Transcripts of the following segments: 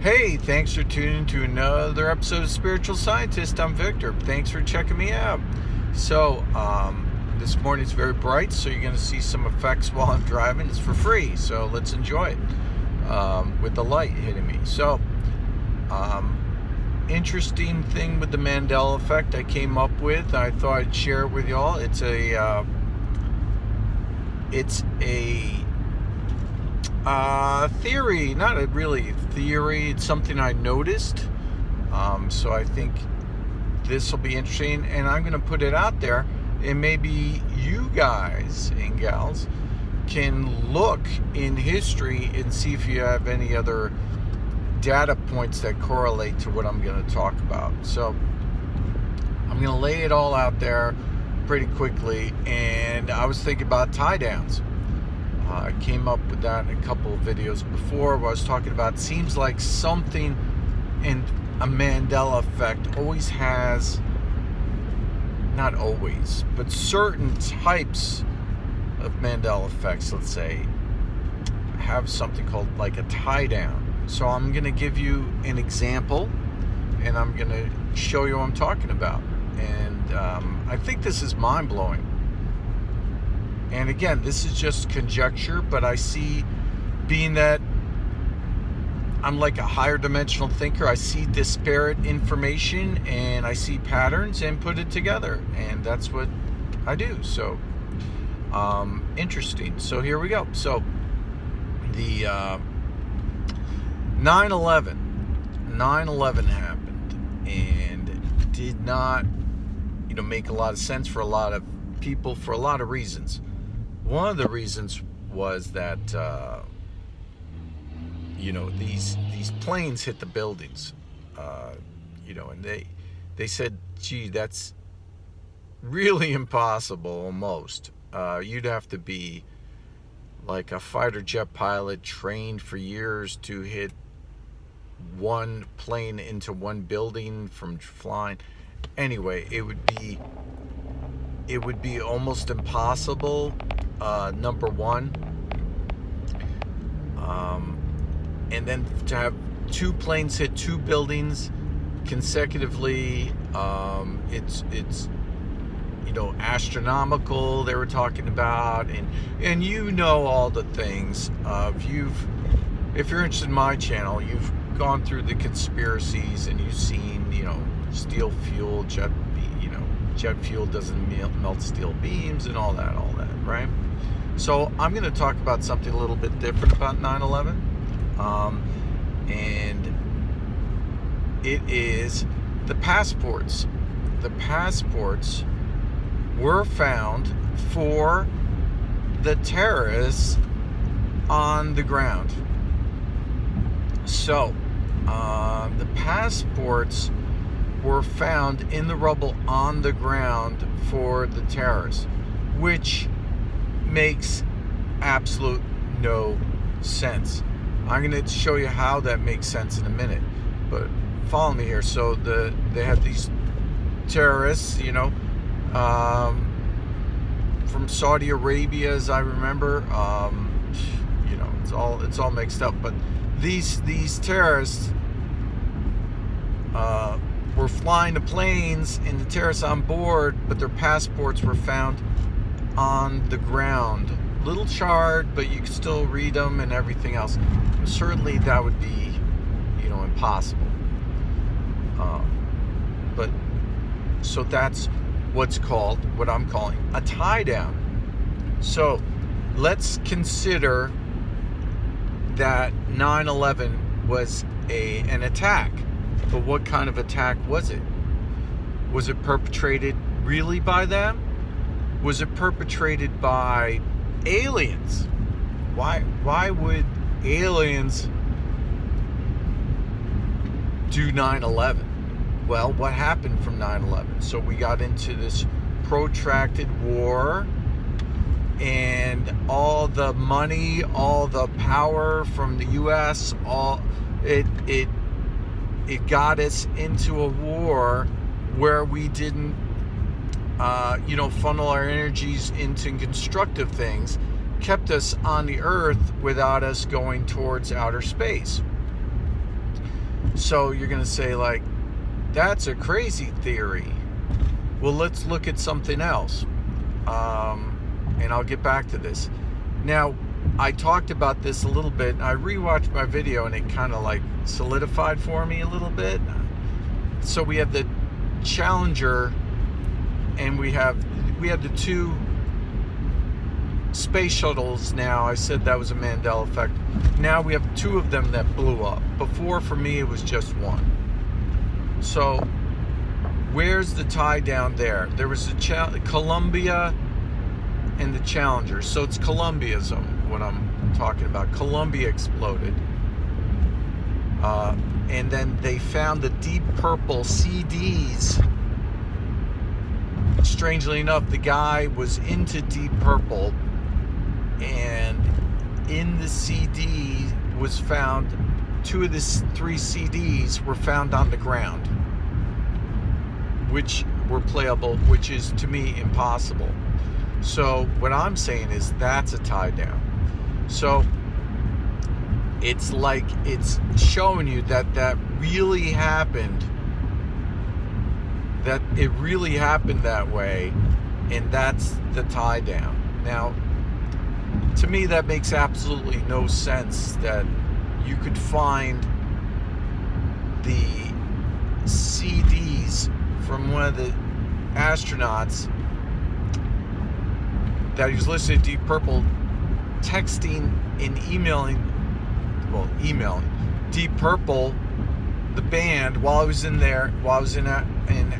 Hey, thanks for tuning to another episode of Spiritual Scientist. I'm Victor. Thanks for checking me out. So, this morning's very bright, so you're going to see some effects while I'm driving. It's for free, so let's enjoy it with the light hitting me. So, interesting thing with the Mandela Effect I came up with. I thought I'd share it with y'all. It's a theory, not a really theory. It's something I noticed. So I think this will be interesting, and I'm going to put it out there, and maybe you guys and gals can look in history and see if you have any other data points that correlate to what I'm going to talk about. So I'm going to lay it all out there pretty quickly, and I was thinking about tie downs. I came up with that in a couple of videos before where I was talking about, seems like something in a Mandela effect always has, not always, but certain types of Mandela effects, let's say, have something called like a tie down. So I'm going to give you an example, and I'm going to show you what I'm talking about. And I think this is mind-blowing. And again, this is just conjecture, but I see, being that I'm like a higher dimensional thinker, I see disparate information and I see patterns and put it together. And that's what I do. So, interesting. So here we go. So, the 9/11 happened and did not, make a lot of sense for a lot of people for a lot of reasons. One of the reasons was that these planes hit the buildings, and they said, gee, that's really impossible almost. You'd have to be like a fighter jet pilot trained for years to hit one plane into one building from flying. Anyway, it would be almost impossible, number one. And then to have two planes hit two buildings consecutively, it's astronomical, they were talking about, and all the things. If you're interested in my channel, you've gone through the conspiracies and you've seen, steel fuel, jet fuel doesn't melt steel beams and all that, right? So I'm going to talk about something a little bit different about 9/11. And it is the passports. The passports were found for the terrorists on the ground. So, the passports were found in the rubble on the ground for the terrorists, which makes absolute no sense. I'm going to show you how that makes sense in a minute, but follow me here. So they had these terrorists, from Saudi Arabia, as I remember. It's all mixed up, but these terrorists were flying the planes and the terrorists on board, but their passports were found on the ground. Little charred, but you could still read them and everything else. Certainly that would be, impossible. So that's what I'm calling a tie down. So let's consider that 9/11 was an attack. But what kind of attack was it? Was it perpetrated really by them? Was it perpetrated by aliens? Why would aliens do 9/11? Well, what happened from 9/11? So we got into this protracted war, and all the money, all the power from the U.S., it got us into a war where we didn't funnel our energies into constructive things, kept us on the earth without us going towards outer space. So you're going to say, like, that's a crazy theory. Well, let's look at something else. And I'll get back to this. Now, I talked about this a little bit. I rewatched my video and it kind of like solidified for me a little bit. So we have the Challenger and we have the two space shuttles now. I said that was a Mandela effect. Now we have two of them that blew up. Before, for me, it was just one. So where's the tie down there? There was a Columbia and the Challenger. So it's Columbiaism, what I'm talking about. Columbia exploded. And then they found the Deep Purple CDs. Strangely enough, the guy was into Deep Purple, and in the CD was found, two of the three CDs were found on the ground, which were playable, which is to me impossible. So what I'm saying is that's a tie down. So it's like it's showing you that really happened, that it really happened that way, and that's the tie down. Now, to me, that makes absolutely no sense that you could find the CDs from one of the astronauts that he was listening to Deep Purple, texting and emailing Deep Purple, the band, while I was in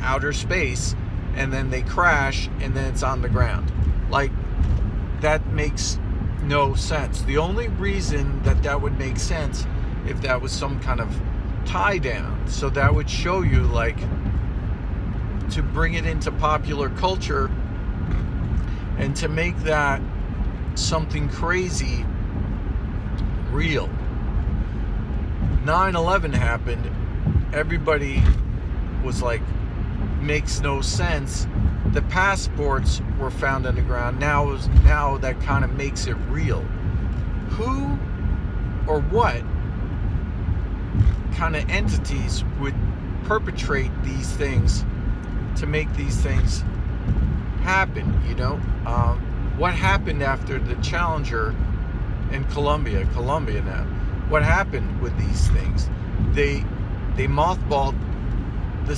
outer space, and then they crash, and then it's on the ground. Like, that makes no sense. The only reason that would make sense if that was some kind of tie down. So that would show you, like, to bring it into popular culture and to make that something crazy real. 9/11 happened. Everybody was like, makes no sense. The passports were found on the ground. Now that kind of makes it real. Who or what kind of entities would perpetrate these things to make these things happen? You know, what happened after the Challenger and Columbia now? What happened with these things? They mothballed the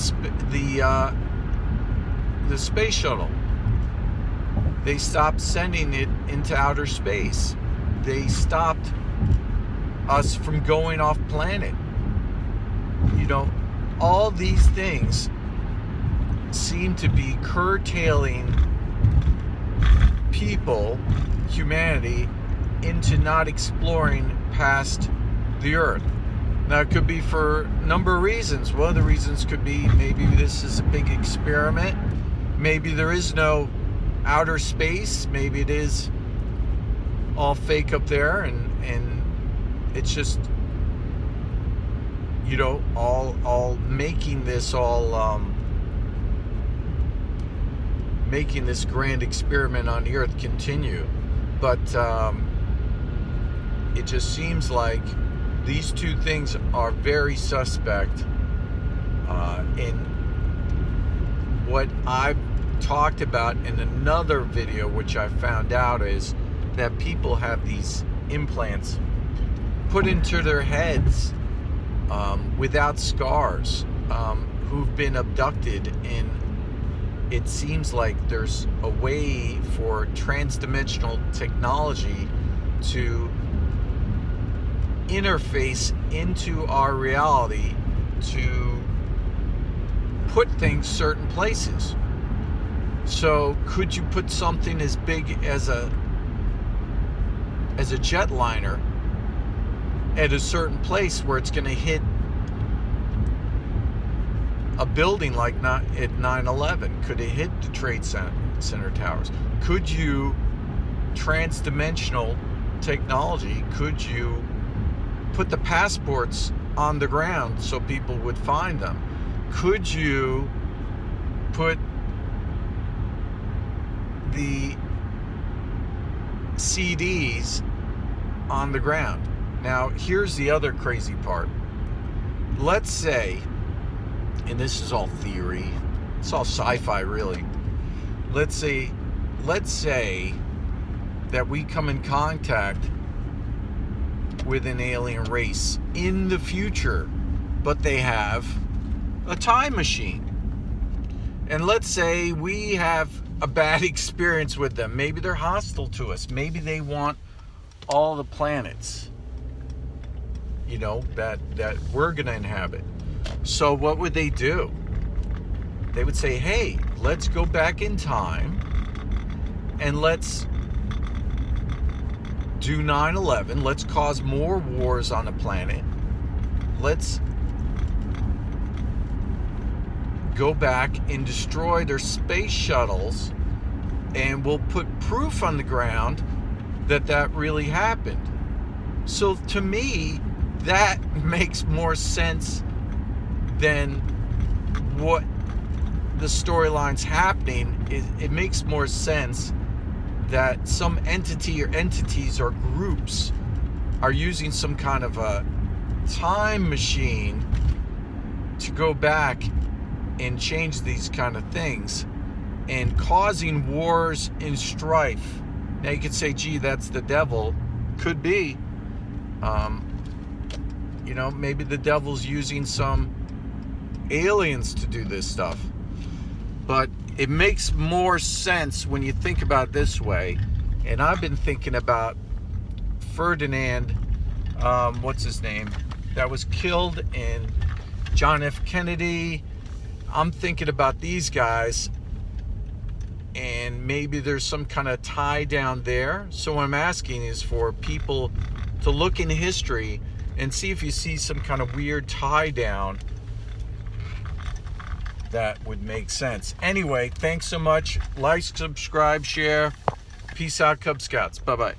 space shuttle. They stopped sending it into outer space. They stopped us from going off planet. You know, all these things seem to be curtailing people, humanity, into not exploring past the Earth. Now, it could be for a number of reasons. One of the reasons could be maybe this is a big experiment. Maybe there is no outer space. Maybe it is all fake up there, and it's just, you know, all making this making this grand experiment on the Earth continue. But it just seems like these two things are very suspect. And what I've talked about in another video, which I found out, is that people have these implants put into their heads without scars, who've been abducted, and it seems like there's a way for transdimensional technology to interface into our reality to put things certain places. So could you put something as big as a jetliner at a certain place where it's going to hit a building like not at 9/11? Could it hit the Trade Center towers? Could you, transdimensional technology, could you put the passports on the ground so people would find them? Could you put the CDs on the ground? Now, here's the other crazy part. let's say, and this is all theory, it's all sci-fi really. Let's say that we come in contact with an alien race in the future, but they have a time machine. And let's say we have a bad experience with them. Maybe they're hostile to us. Maybe they want all the planets, you know, that we're going to inhabit. So what would they do? They would say, hey, let's go back in time and let's do 9/11. Let's cause more wars on the planet. Let's go back and destroy their space shuttles, and we'll put proof on the ground that that really happened. So to me, that makes more sense than what the storyline's happening. It makes more sense that some entity or entities or groups are using some kind of a time machine to go back and change these kind of things and causing wars and strife. Now you could say, gee, that's the devil. Could be. You know, maybe the devil's using some aliens to do this stuff. But it makes more sense when you think about it this way. And I've been thinking about Ferdinand, what's his name, that was killed in John F. Kennedy. I'm thinking about these guys, and maybe there's some kind of tie down there. So what I'm asking is for people to look in history and see if you see some kind of weird tie down that would make sense. Anyway, thanks so much. Like, subscribe, share. Peace out, Cub Scouts. Bye-bye.